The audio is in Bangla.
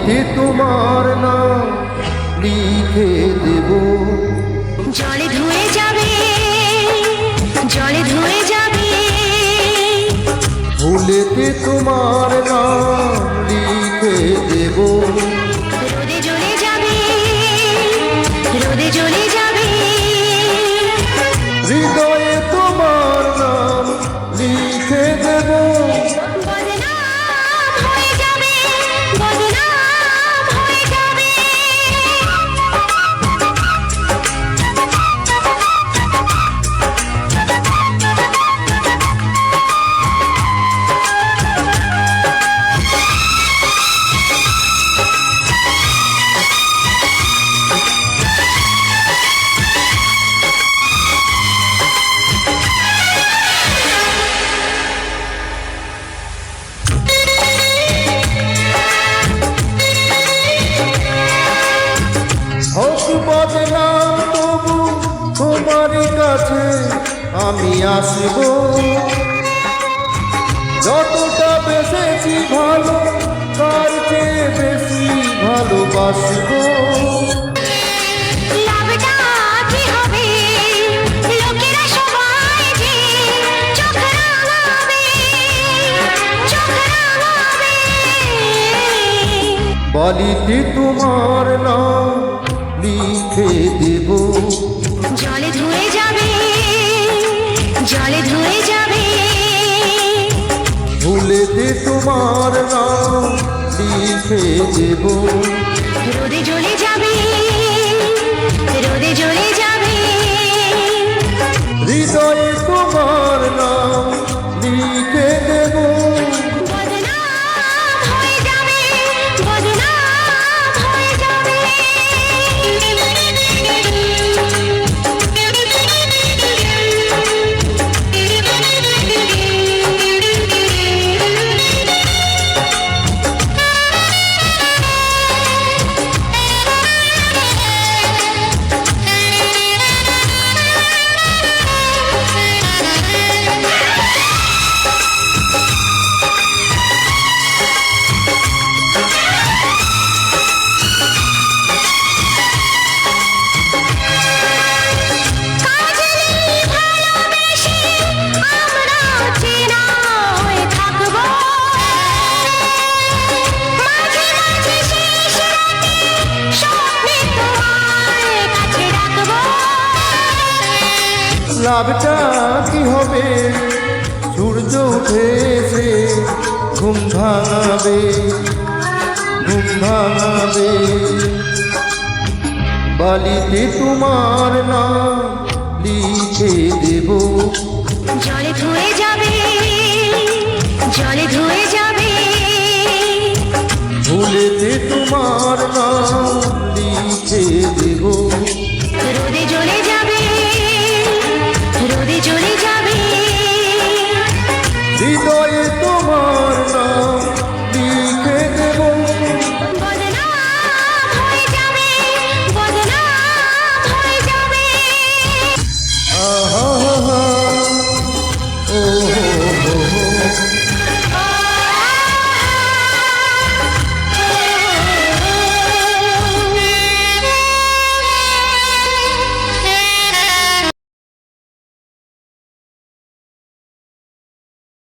বালিতে তোমার নাম লিখে দেব। জলে ধুয়ে যাবে, জলে ধুয়ে যাবে, ফুলেতে তোমার নাম লিখে দেব। রোদে জ্বলে যাবে, রোদে জ্বলে যাবে, হৃদয়ে তোমার নাম লিখে দেব। বদনাম হয়ে যাবে, বদনাম হয়ে যাবে। হোক বদনাম তবু তোমার কাছে আমি আসব। যতটা বেশি ভালো তার চেয়ে বেশি ভালোবাসব। লাভটা কি হবে? লোকেরা সবাই যে চোখ রাঙাবে, চোখ রাঙাবে। বালিতে তোমার নাম লিখে দেব। জলে ধুয়ে যাবে, জলে ধুয়ে যাবে, ফুলেতে তোমার নাম লিখে দেব। রোদে জ্বলে যাবে, রোদে জ্বলে যাবে, হৃদয়ে তোমার নাম লিখে দেব। বদনাম হয়ে যাবে, বদনাম হয়ে যাবে। লাভটা কি হবে? সূর্য উঠেছে ঘুম ভাঙাবে, ঘুম ভাঙাবে। বালিতে তোমার নাম লিখে দেব। জলে ধুয়ে যাবে, জলে ধুয়ে যাবে, ফুলেতে তোমার নাম লিখে